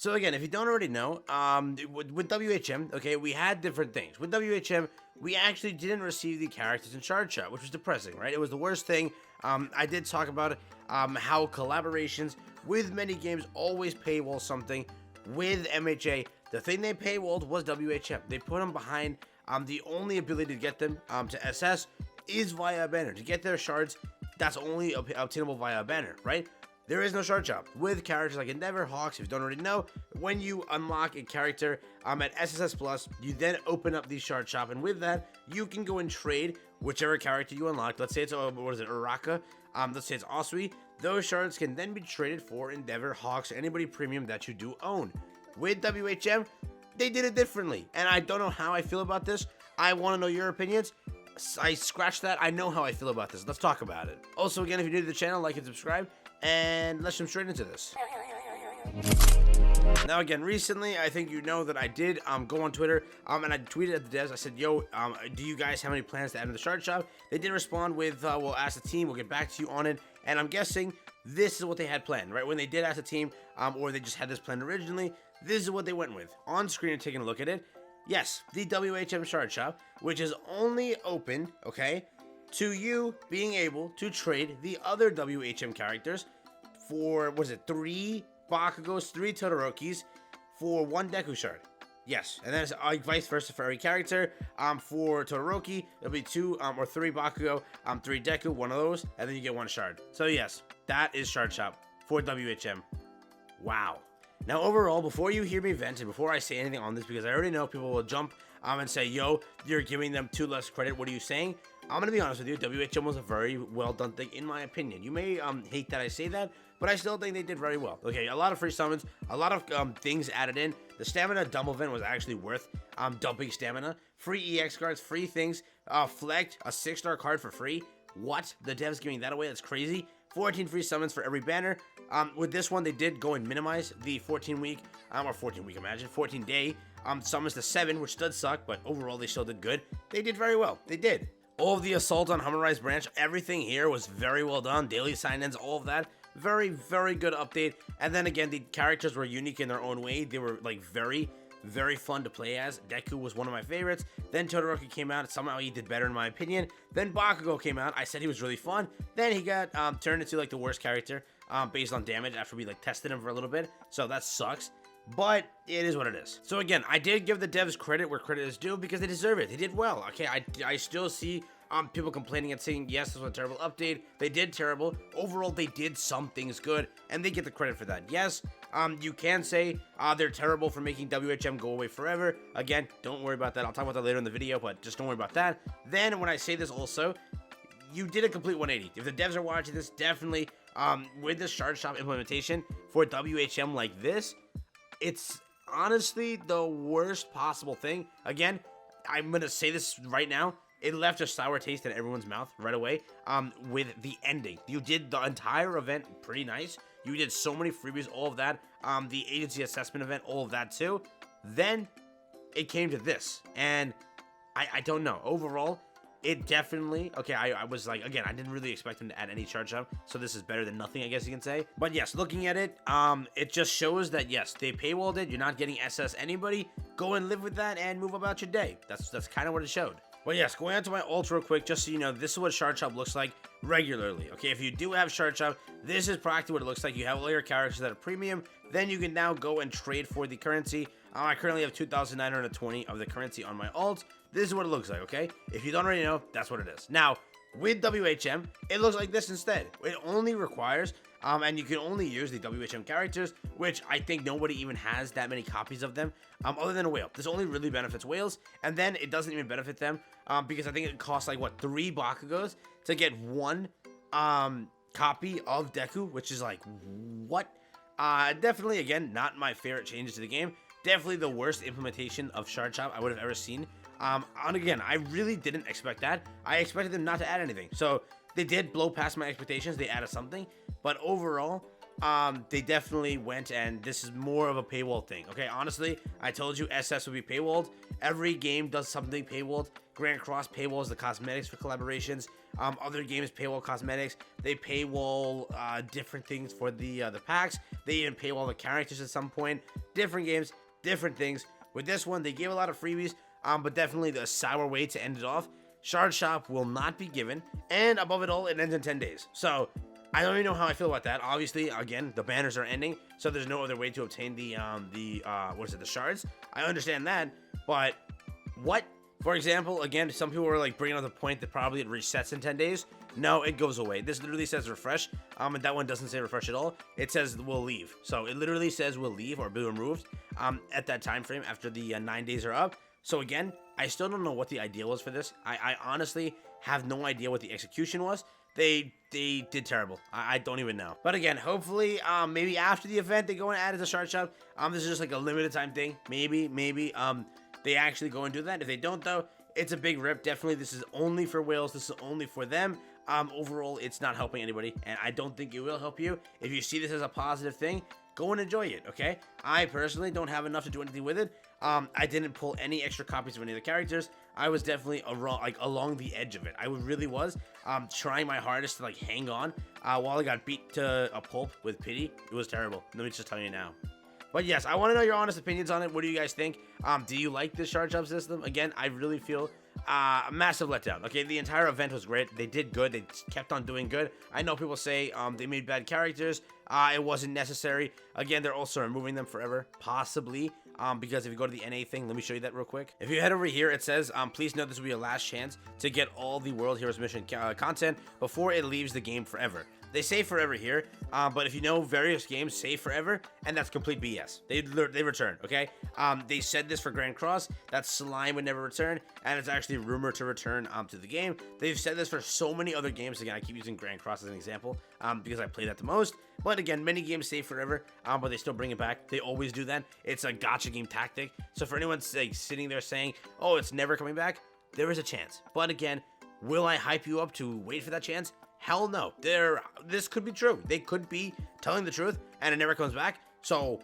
So again, if you don't already know, with WHM, okay, we had different things. With WHM, we actually didn't receive the characters in Shard Shop, which was depressing, right? It was the worst thing. I did talk about how collaborations with many games always paywall something. With MHA, the thing they paywalled was WHM. They put them behind. The only ability to get them to SS is via a banner. To get their shards, that's only obtainable via a banner, right? There is no shard shop. With characters like Endeavor, Hawks, if you don't already know, when you unlock a character at SSS Plus, you then open up the shard shop, and with that, you can go and trade whichever character you unlock. Let's say it's, Uraraka. Let's say it's Osui. Those shards can then be traded for Endeavor, Hawks, anybody premium that you do own. With WHM, they did it differently, and I don't know how I feel about this. I want to know your opinions. I scratched that. I know how I feel about this. Let's talk about it. Also, again, if you're new to the channel, like and subscribe, and let's jump straight into this. Now again, recently, I think you know that I did go on Twitter and I tweeted at the devs. I said, yo, do you guys have any plans to enter the shard shop? They did respond with, we'll ask the team, we'll get back to you on it. And I'm guessing this is what they had planned, right? When they did ask the team, or they just had this plan originally, this is what they went with. On screen and taking a look at it, yes, the WHM shard shop, which is only open, okay, to you being able to trade the other WHM characters for, what is it, 3 Bakugos, 3 Todorokis for 1 Deku shard. Yes, and then it's vice versa for every character. For Todoroki, it'll be 2 or 3 Bakugo, 3 Deku, 1 of those, and then you get 1 shard. So yes, that is shard shop for WHM. Wow. Now overall, before you hear me vent and before I say anything on this, because I already know people will jump and say, yo, you're giving them too less credit, what are you saying? I'm going to be honest with you, WHM was a very well done thing in my opinion. You may hate that I say that, but I still think they did very well. Okay, a lot of free summons, a lot of things added in. The stamina dump event was actually worth dumping stamina. Free EX cards, free things, Flecked, a 6-star card for free. What? The devs giving that away? That's crazy. 14 free summons for every banner. With this one, they did go and minimize the 14-week, or 14-week, imagine, 14-day summons to 7, which does suck, but overall, they still did good. They did very well. They did. All of the assault on Hummerrise Branch, everything here was very well done. Daily sign-ins, all of that. Very, very good update. And then again, the characters were unique in their own way. They were like very, very fun to play as. Deku was one of my favorites. Then Todoroki came out. Somehow he did better in my opinion. Then Bakugo came out. I said he was really fun. Then he got turned into like the worst character based on damage after we like tested him for a little bit. So that sucks. But it is what it is. So again, I did give the devs credit where credit is due because they deserve it. They did well. Okay, I still see people complaining and saying, yes, this was a terrible update. They did terrible. Overall, they did some things good, and they get the credit for that. Yes, you can say they're terrible for making WHM go away forever. Again, don't worry about that. I'll talk about that later in the video, but just don't worry about that. Then when I say this also, you did a complete 180. If the devs are watching this, definitely with the shard shop implementation for WHM like this, it's honestly the worst possible thing. Again, I'm going to say this right now. It left a sour taste in everyone's mouth right away with the ending. You did the entire event pretty nice. You did so many freebies, all of that. The agency assessment event, all of that too. Then it came to this. And I don't know. Overall, it definitely, okay, I was like, again, I didn't really expect him to add any charge up, so this is better than nothing, I guess you can say. But yes, looking at it, it just shows that, yes, they paywalled it, you're not getting SS anybody, go and live with that and move about your day. That's kind of what it showed. Well, yes, going on to my ult real quick, just so you know, this is what Shard Shop looks like regularly, okay? If you do have Shard Shop, this is practically what it looks like. You have all your characters that are premium, then you can now go and trade for the currency. I currently have 2,920 of the currency on my ult. This is what it looks like, okay? If you don't already know, that's what it is. Now, with WHM, it looks like this instead. It only requires, and you can only use the WHM characters, which I think nobody even has that many copies of them, other than a whale. This only really benefits whales, and then it doesn't even benefit them, because I think it costs like, what, 3 Bakugos to get 1 copy of Deku, which is like, what? Definitely, again, not my favorite changes to the game. Definitely the worst implementation of Shard Shop I would have ever seen. And again, I really didn't expect that. I expected them not to add anything. So they did blow past my expectations. They added something. But overall, they definitely went, and this is more of a paywall thing. Okay, honestly, I told you SS would be paywalled. Every game does something paywalled. Grand Cross paywalls the cosmetics for collaborations. Other games paywall cosmetics. They paywall different things for the packs. They even paywall the characters at some point. different games, different things. With this one, they gave a lot of freebies, but definitely the sour way to end it off. Shard Shop will not be given, and above it all, it ends in 10 days. So I don't even know how I feel about that. Obviously, again, the banners are ending, so there's no other way to obtain the shards. I understand that, but what? For example, again, some people were like bringing up the point that probably it resets in 10 days. No, it goes away. This literally says refresh, and that one doesn't say refresh at all. It says we'll leave. So it literally says we'll leave or be removed at that time frame after the 9 days are up. So again, I still don't know what the idea was for this. I honestly have no idea what the execution was. They did terrible. I don't even know. But again, hopefully, maybe after the event, they go and add it to Shard Shop. This is just like a limited time thing. Maybe, they actually go and do that. If they don't, though, it's a big rip. Definitely, this is only for whales. This is only for them. Overall, it's not helping anybody, and I don't think it will help you. If you see this as a positive thing, go and enjoy it, okay? I personally don't have enough to do anything with it. I didn't pull any extra copies of any of the characters. I was definitely along the edge of it. I really was trying my hardest to like hang on while I got beat to a pulp with pity. It was terrible. Let me just tell you now. But yes, I want to know your honest opinions on it. What do you guys think? Do you like this Shard Shop system? Again, I really feel a massive letdown. Okay, the entire event was great. They did good. They kept on doing good. I know people say they made bad characters. It wasn't necessary. Again, they're also removing them forever, possibly. Because if you go to the NA thing, let me show you that real quick. If you head over here, it says, please note this will be your last chance to get all the World Heroes Mission content before it leaves the game forever. They say forever here, but if you know, various games say forever, and that's complete BS. They return, okay? They said this for Grand Cross, that slime would never return, and it's actually rumored to return to the game. They've said this for so many other games. Again, I keep using Grand Cross as an example because I play that the most. But again, many games say forever, but they still bring it back. They always do that. It's a gacha game tactic. So for anyone like sitting there saying, oh, it's never coming back, there is a chance. But again, will I hype you up to wait for that chance? Hell no. This could be true. They could be telling the truth and it never comes back. So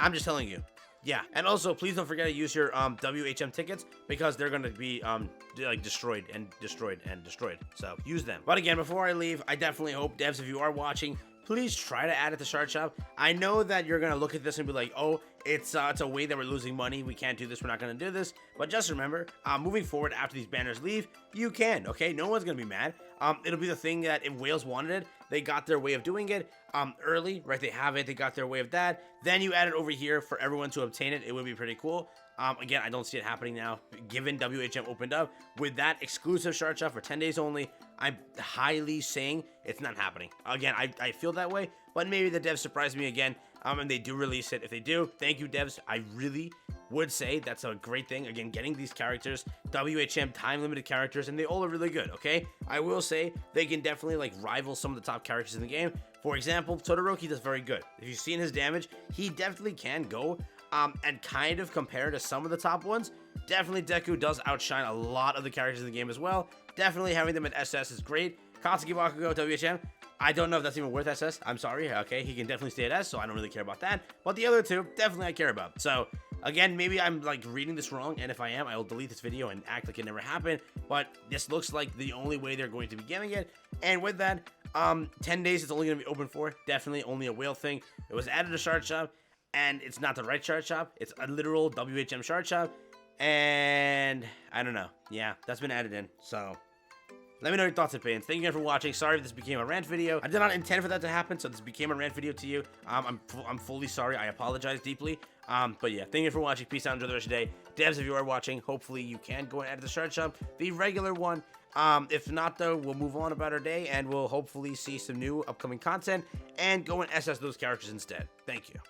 I'm just telling you. Yeah. And also, please don't forget to use your WHM tickets because they're going to be like destroyed. So use them. But again, before I leave, I definitely hope, devs, if you are watching, please try to add it to Shard Shop. I know that you're going to look at this and be like, oh, it's a way that we're losing money. We can't do this. We're not going to do this. But just remember, moving forward after these banners leave, you can, okay? No one's going to be mad. It'll be the thing that if Wales wanted it, they got their way of doing it early, right? They have it. They got their way of that. Then you add it over here for everyone to obtain it. It would be pretty cool. Again, I don't see it happening now, given WHM opened up. With that exclusive Shard Shop for 10 days only, I'm highly saying it's not happening. Again, I feel that way, but maybe the devs surprise me again, and they do release it. If they do, thank you, devs. I really would say that's a great thing. Again, getting these characters, WHM time-limited characters, and they all are really good, okay? I will say they can definitely, like, rival some of the top characters in the game. For example, Todoroki does very good. If you've seen his damage, he definitely can go and kind of compare to some of the top ones. Definitely Deku does outshine a lot of the characters in the game as well. Definitely having them at SS is great. Katsuki, Bakugo, WHM, I don't know if that's even worth SS. I'm sorry. Okay, he can definitely stay at S, so I don't really care about that. But the other two, definitely I care about. So, again, maybe I'm like reading this wrong, and if I am, I will delete this video and act like it never happened. But this looks like the only way they're going to be getting it. And with that, 10 days it's only going to be open for. Definitely only a whale thing. It was added to Shard Shop, and it's not the right Shard Shop. It's a literal WHM Shard Shop. And I don't know. Yeah, that's been added in. So let me know your thoughts and opinions. Thank you again for watching. Sorry if this became a rant video. I did not intend for that to happen, so this became a rant video to you. I'm fully sorry. I apologize deeply. But yeah, thank you for watching. Peace out. Enjoy the rest of your day. Devs, if you are watching, hopefully you can go and add to the Shard Shop, the regular one. If not, though, we'll move on about our day, and we'll hopefully see some new upcoming content and go and SS those characters instead. Thank you.